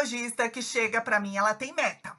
lojista que chega para mim, ela tem meta.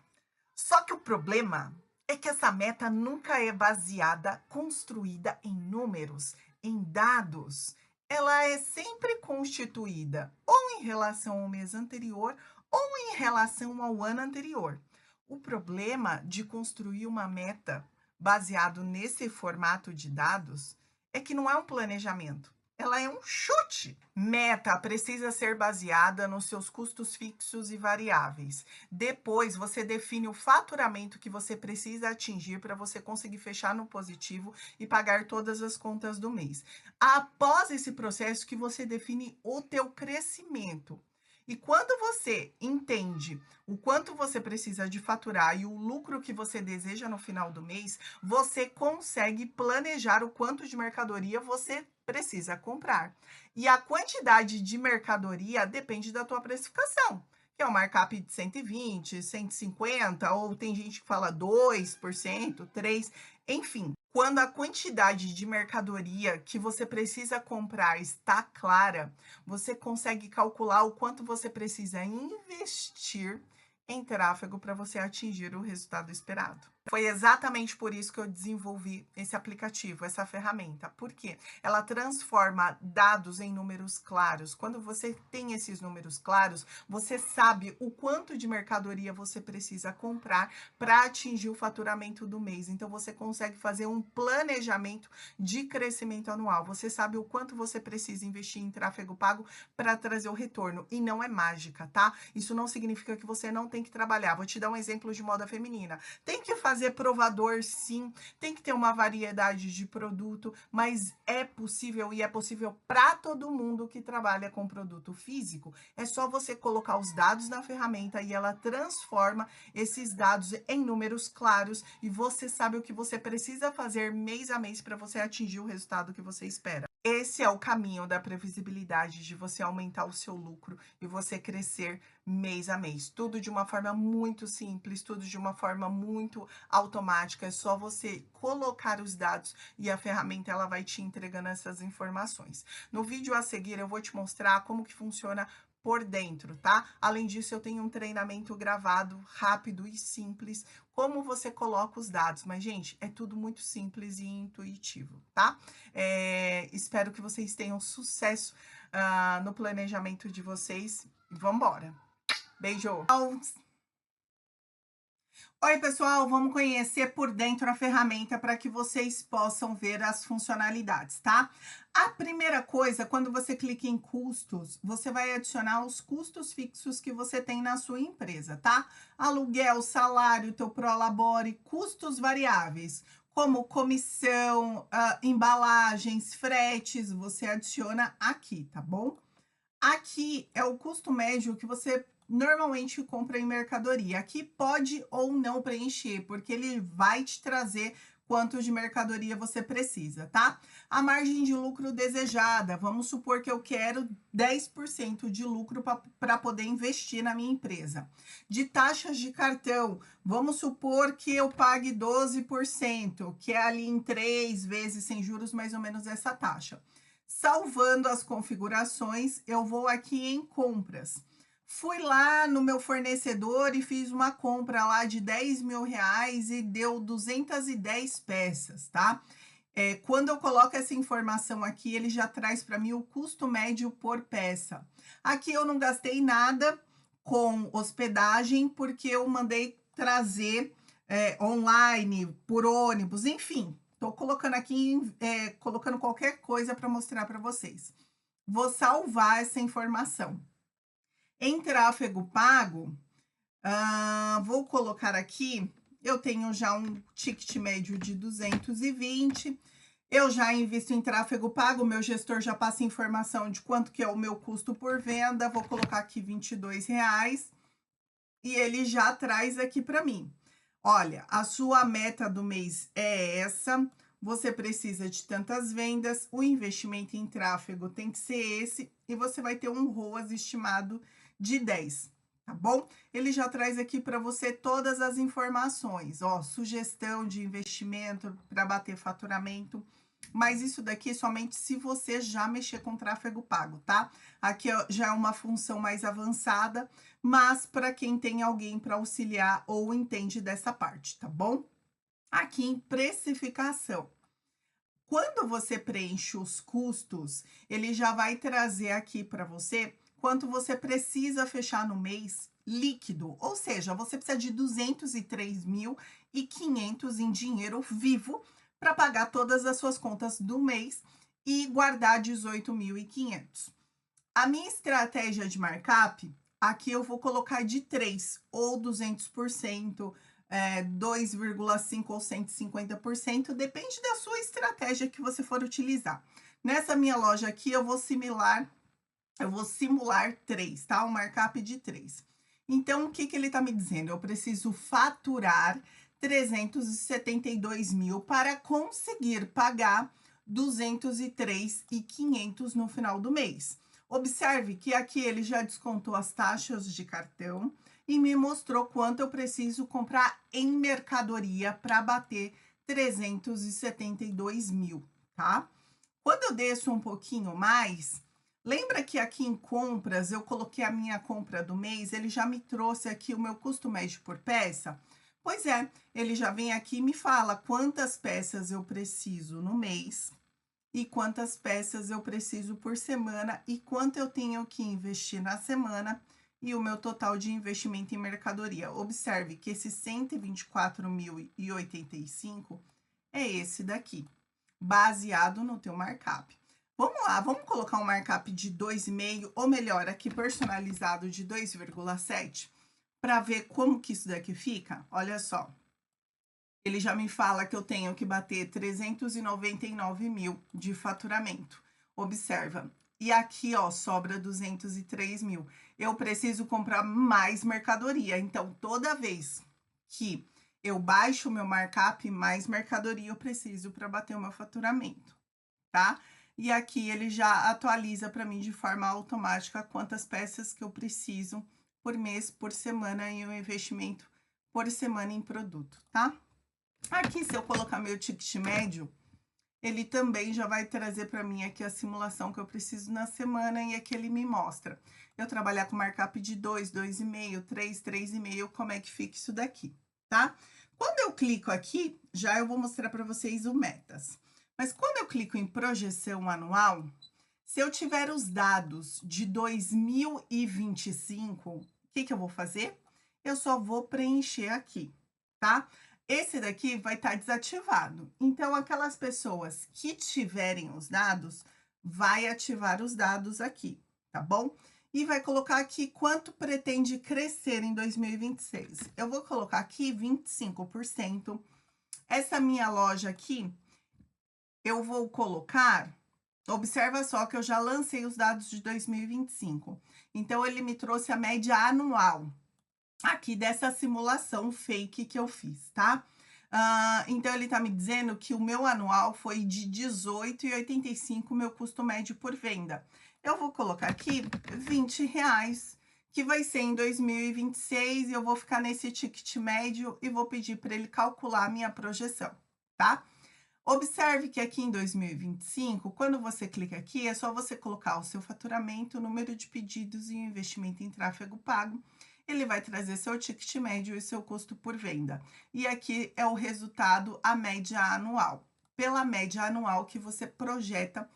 Só que o problema é que essa meta nunca é baseada, construída em números, em dados. Ela é sempre constituída ou em relação ao mês anterior ou em relação ao ano anterior. O problema de construir uma meta baseado nesse formato de dados é que não é um planejamento. Ela é um chute. Meta precisa ser baseada nos seus custos fixos e variáveis. Depois, você define o faturamento que você precisa atingir para você conseguir fechar no positivo e pagar todas as contas do mês. Após esse processo que você define o teu crescimento. E quando você entende o quanto você precisa de faturar e o lucro que você deseja no final do mês, você consegue planejar o quanto de mercadoria você precisa comprar. E a quantidade de mercadoria depende da tua precificação, que é um markup de 120, 150, ou tem gente que fala 2%, 3%, enfim. Quando a quantidade de mercadoria que você precisa comprar está clara, você consegue calcular o quanto você precisa investir em tráfego para você atingir o resultado esperado. Foi exatamente por isso que eu desenvolvi esse aplicativo, essa ferramenta. Por quê? Ela transforma dados em números claros. Quando você tem esses números claros, você sabe o quanto de mercadoria você precisa comprar para atingir o faturamento do mês. Então, você consegue fazer um planejamento de crescimento anual. Você sabe o quanto você precisa investir em tráfego pago para trazer o retorno. E não é mágica, tá? Isso não significa que você não tem que trabalhar. Vou te dar um exemplo de moda feminina. Tem que fazer provador, sim, tem que ter uma variedade de produto, mas é possível e é possível para todo mundo que trabalha com produto físico. É só você colocar os dados na ferramenta e ela transforma esses dados em números claros e você sabe o que você precisa fazer mês a mês para você atingir o resultado que você espera. Esse é o caminho da previsibilidade, de você aumentar o seu lucro e você crescer mês a mês. Tudo de uma forma muito simples, tudo de uma forma muito automática. É só você colocar os dados e a ferramenta ela vai te entregando essas informações. No vídeo a seguir eu vou te mostrar como que funciona por dentro, tá? Além disso, eu tenho um treinamento gravado, rápido e simples, como você coloca os dados. Mas, gente, é tudo muito simples e intuitivo, tá? Espero que vocês tenham sucesso no planejamento de vocês. Vamos embora. Beijo! Oi, pessoal, vamos conhecer por dentro a ferramenta para que vocês possam ver as funcionalidades, tá? A primeira coisa, quando você clica em custos, você vai adicionar os custos fixos que você tem na sua empresa, tá? Aluguel, salário, teu prolabore, custos variáveis, como comissão, embalagens, fretes, você adiciona aqui, tá bom? Aqui é o custo médio que você normalmente compra em mercadoria. Aqui pode ou não preencher, porque ele vai te trazer quanto de mercadoria você precisa, tá? A margem de lucro desejada, vamos supor que eu quero 10% de lucro para poder investir na minha empresa. De taxas de cartão, vamos supor que eu pague 12%, que é ali em 3 vezes sem juros, mais ou menos essa taxa. Salvando as configurações, eu vou aqui em compras. Fui lá no meu fornecedor e fiz uma compra lá de 10 mil reais e deu 210 peças, tá? Quando eu coloco essa informação aqui, ele já traz para mim o custo médio por peça. Aqui eu não gastei nada com hospedagem, porque eu mandei trazer online, por ônibus, enfim. Tô colocando aqui, colocando qualquer coisa para mostrar para vocês. Vou salvar essa informação. Em tráfego pago, vou colocar aqui, eu tenho já um ticket médio de 220, eu já invisto em tráfego pago, meu gestor já passa informação de quanto que é o meu custo por venda, vou colocar aqui R$22 e ele já traz aqui para mim. Olha, a sua meta do mês é essa, você precisa de tantas vendas, o investimento em tráfego tem que ser esse, e você vai ter um ROAS estimado de 10, tá bom? Ele já traz aqui para você todas as informações, ó, sugestão de investimento para bater faturamento. mas isso daqui somente se você já mexer com tráfego pago, tá? Aqui já é uma função mais avançada, mas para quem tem alguém para auxiliar ou entende dessa parte, tá bom? Aqui em precificação. Quando você preenche os custos, ele já vai trazer aqui para você quanto você precisa fechar no mês líquido, ou seja, você precisa de 203.500 em dinheiro vivo para pagar todas as suas contas do mês e guardar 18.500. A minha estratégia de markup, aqui eu vou colocar de 3 ou 200%, 2,5 ou 150%, depende da sua estratégia que você for utilizar. Nessa minha loja aqui, eu vou simular 3, tá? Um markup de 3. Então, o que ele está me dizendo? Eu preciso faturar 372 mil para conseguir pagar 203.500 no final do mês. Observe que aqui ele já descontou as taxas de cartão e me mostrou quanto eu preciso comprar em mercadoria para bater 372 mil, tá? Quando eu desço um pouquinho mais, lembra que aqui em compras eu coloquei a minha compra do mês, ele já me trouxe aqui o meu custo médio por peça? Pois é, ele já vem aqui e me fala quantas peças eu preciso no mês e quantas peças eu preciso por semana e quanto eu tenho que investir na semana e o meu total de investimento em mercadoria. Observe que esse 124.085 é esse daqui, baseado no teu markup. Vamos lá, vamos colocar um markup de 2,5, ou melhor, aqui personalizado de 2,7, para ver como que isso daqui fica. Olha só. Ele já me fala que eu tenho que bater 399 mil de faturamento. Observa. E aqui, ó, sobra 203 mil. Eu preciso comprar mais mercadoria. Então, toda vez que eu baixo o meu markup, mais mercadoria eu preciso para bater o meu faturamento, tá? E aqui ele já atualiza para mim de forma automática quantas peças que eu preciso por mês, por semana e o investimento por semana em produto, tá? Aqui, se eu colocar meu ticket médio, ele também já vai trazer para mim aqui a simulação que eu preciso na semana e aqui ele me mostra. Eu trabalhar com markup de 2, 2,5, 3, 3,5, como é que fica isso daqui, tá? Quando eu clico aqui, já eu vou mostrar para vocês o metas. Mas quando eu clico em projeção anual, se eu tiver os dados de 2025, o que eu vou fazer? Eu só vou preencher aqui, tá? Esse daqui vai estar desativado. Então, aquelas pessoas que tiverem os dados, vai ativar os dados aqui, tá bom? E vai colocar aqui quanto pretende crescer em 2026. Eu vou colocar aqui 25%. Essa minha loja aqui, eu vou colocar... Observa só que eu já lancei os dados de 2025. Então, ele me trouxe a média anual aqui dessa simulação fake que eu fiz, tá? Então, ele tá me dizendo que o meu anual foi de 18,85 meu custo médio por venda. Eu vou colocar aqui R$20, que vai ser em 2026, e eu vou ficar nesse ticket médio e vou pedir para ele calcular a minha projeção, tá? Observe que aqui em 2025, quando você clica aqui, é só você colocar o seu faturamento, o número de pedidos e o investimento em tráfego pago. Ele vai trazer seu ticket médio e seu custo por venda. E aqui é o resultado, a média anual. Pela média anual que você projeta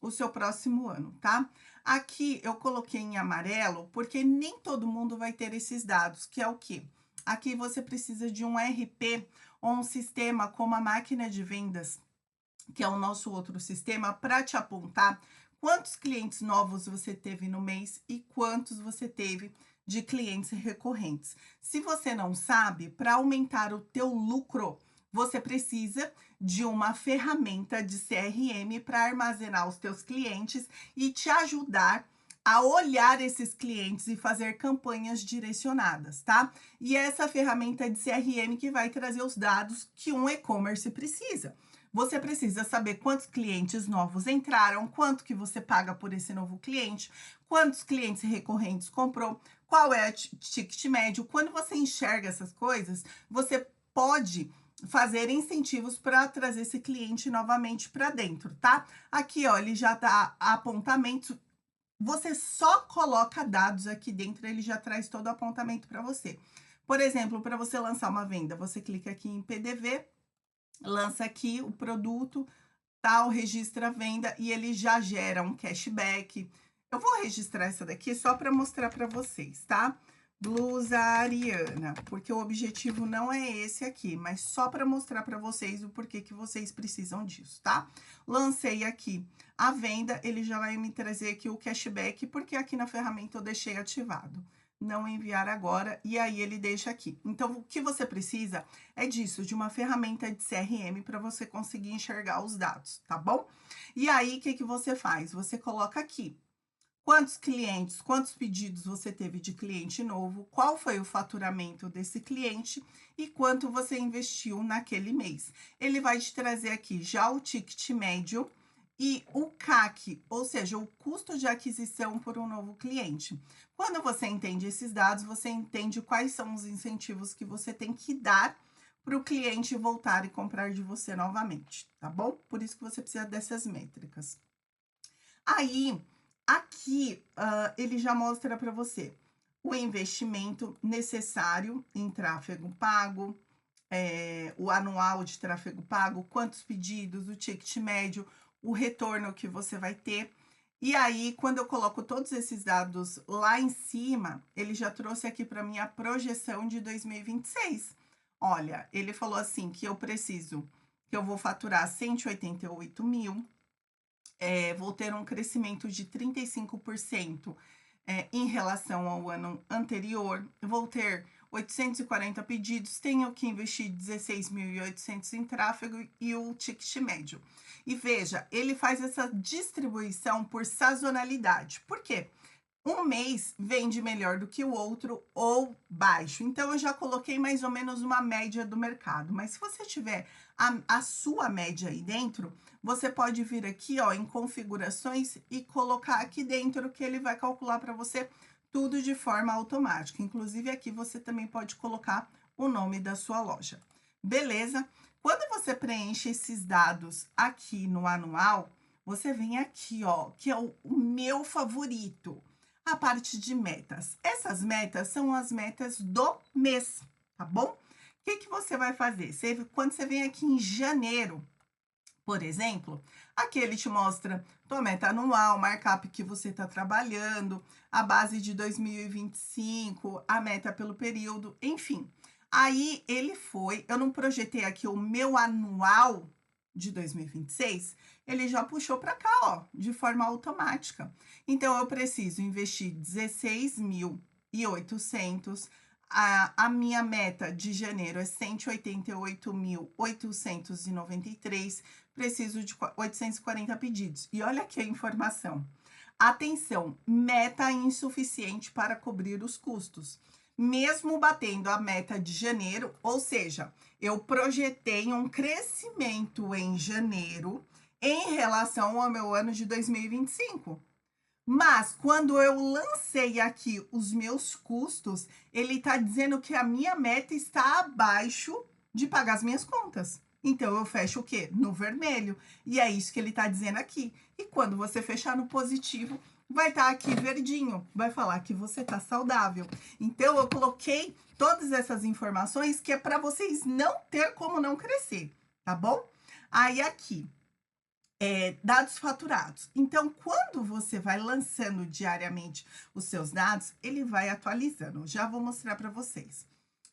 o seu próximo ano, tá? Aqui eu coloquei em amarelo, porque nem todo mundo vai ter esses dados, que é o quê? Aqui você precisa de um RP ou um sistema como a máquina de vendas, que é o nosso outro sistema, para te apontar quantos clientes novos você teve no mês e quantos você teve de clientes recorrentes. Se você não sabe, para aumentar o teu lucro, você precisa de uma ferramenta de CRM para armazenar os teus clientes e te ajudar a olhar esses clientes e fazer campanhas direcionadas, tá? E essa ferramenta de CRM que vai trazer os dados que um e-commerce precisa. Você precisa saber quantos clientes novos entraram, quanto que você paga por esse novo cliente, quantos clientes recorrentes comprou, qual é o ticket médio. Quando você enxerga essas coisas, você pode fazer incentivos para trazer esse cliente novamente para dentro, tá? Aqui, ó, ele já tá apontamento. Você só coloca dados aqui dentro, ele já traz todo o apontamento para você. Por exemplo, para você lançar uma venda, você clica aqui em PDV, lança aqui o produto, tal, registra a venda e ele já gera um cashback. Eu vou registrar essa daqui só para mostrar para vocês, tá? Blusa Ariana, porque o objetivo não é esse aqui, mas só para mostrar para vocês o porquê que vocês precisam disso, tá? Lancei aqui a venda, ele já vai me trazer aqui o cashback, porque aqui na ferramenta eu deixei ativado. Não enviar agora, e aí ele deixa aqui. Então, o que você precisa é disso, de uma ferramenta de CRM para você conseguir enxergar os dados, tá bom? E aí, o que você faz? Você coloca aqui quantos clientes, quantos pedidos você teve de cliente novo, qual foi o faturamento desse cliente e quanto você investiu naquele mês. Ele vai te trazer aqui já o ticket médio e o CAC, ou seja, o custo de aquisição por um novo cliente. Quando você entende esses dados, você entende quais são os incentivos que você tem que dar para o cliente voltar e comprar de você novamente, tá bom? Por isso que você precisa dessas métricas. Aí, aqui, ele já mostra para você o investimento necessário em tráfego pago, o anual de tráfego pago, quantos pedidos, o ticket médio, o retorno que você vai ter. E aí, quando eu coloco todos esses dados lá em cima, ele já trouxe aqui para mim a projeção de 2026. Olha, ele falou assim que eu vou faturar 188 mil, vou ter um crescimento de 35% em relação ao ano anterior, vou ter 840 pedidos, tenho que investir 16.800 em tráfego e o ticket médio. E veja, ele faz essa distribuição por sazonalidade. Por quê? Um mês vende melhor do que o outro ou baixo. Então, eu já coloquei mais ou menos uma média do mercado. Mas se você tiver a sua média aí dentro, você pode vir aqui, ó, em configurações e colocar aqui dentro que ele vai calcular para você tudo de forma automática. Inclusive, aqui você também pode colocar o nome da sua loja. Beleza? Quando você preenche esses dados aqui no anual, você vem aqui, ó, que é o meu favorito, a parte de metas. Essas metas são as metas do mês, tá bom? O que você vai fazer? Quando você vem aqui em janeiro, por exemplo, aqui ele te mostra tua meta anual, markup que você está trabalhando, a base de 2025, a meta pelo período, enfim. Aí eu não projetei aqui o meu anual de 2026, ele já puxou para cá, ó, de forma automática. Então, eu preciso investir 16.800. A minha meta de janeiro é 188.893. Preciso de 840 pedidos. E olha aqui a informação. Atenção, meta insuficiente para cobrir os custos. Mesmo batendo a meta de janeiro, ou seja, eu projetei um crescimento em janeiro em relação ao meu ano de 2025. Mas quando eu lancei aqui os meus custos, ele está dizendo que a minha meta está abaixo de pagar as minhas contas. Então eu fecho o quê? No vermelho. E é isso que ele está dizendo aqui. E quando você fechar no positivo, vai estar aqui verdinho, vai falar que você está saudável. Então eu coloquei todas essas informações que é para vocês não ter como não crescer, tá bom? Aí aqui, dados faturados. Então, quando você vai lançando diariamente os seus dados, ele vai atualizando. Já vou mostrar para vocês.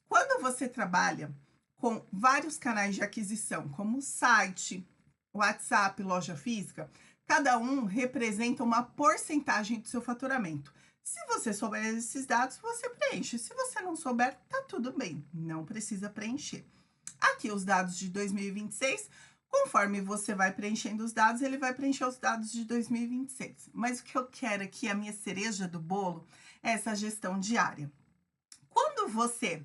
Quando você trabalha com vários canais de aquisição, como site, WhatsApp, loja física, cada um representa uma porcentagem do seu faturamento. Se você souber esses dados, você preenche. Se você não souber, tá tudo bem, não precisa preencher. Aqui os dados de 2026, conforme você vai preenchendo os dados, ele vai preencher os dados de 2026. Mas o que eu quero aqui, a minha cereja do bolo, é essa gestão diária. Quando você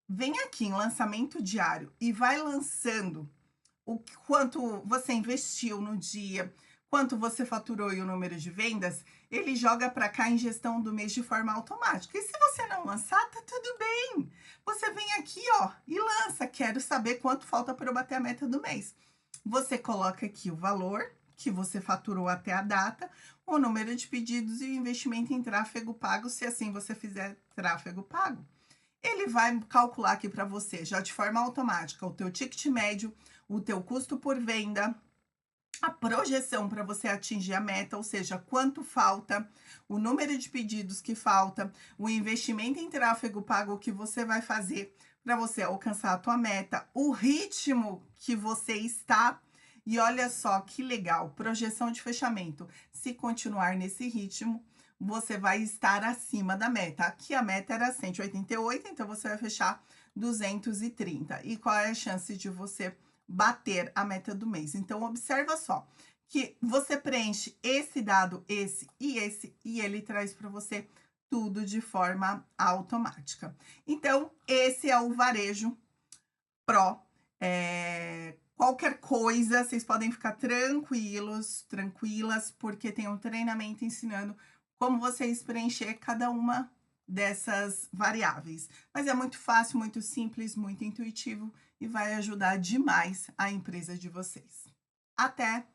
vem aqui em lançamento diário e vai lançando o quanto você investiu no dia, quanto você faturou e o número de vendas, ele joga para cá em gestão do mês de forma automática. E se você não lançar, tá tudo bem. você vem aqui, ó, e lança, quero saber quanto falta para eu bater a meta do mês. Você coloca aqui o valor que você faturou até a data, o número de pedidos e o investimento em tráfego pago, se assim você fizer tráfego pago. Ele vai calcular aqui para você, já de forma automática, o teu ticket médio, o teu custo por venda, a projeção para você atingir a meta, ou seja, quanto falta, o número de pedidos que falta, o investimento em tráfego pago que você vai fazer para você alcançar a tua meta, o ritmo que você está. E olha só que legal, projeção de fechamento. Se continuar nesse ritmo, você vai estar acima da meta. Aqui a meta era 188, então você vai fechar 230. E qual é a chance de você bater a meta do mês? Então, observa só que você preenche esse dado, esse, e ele traz para você tudo de forma automática. Então, esse é o Varejo Pro. Qualquer coisa, vocês podem ficar tranquilos, tranquilas, porque tem um treinamento ensinando como vocês preencher cada uma dessas variáveis. Mas é muito fácil, muito simples, muito intuitivo e vai ajudar demais a empresa de vocês. Até!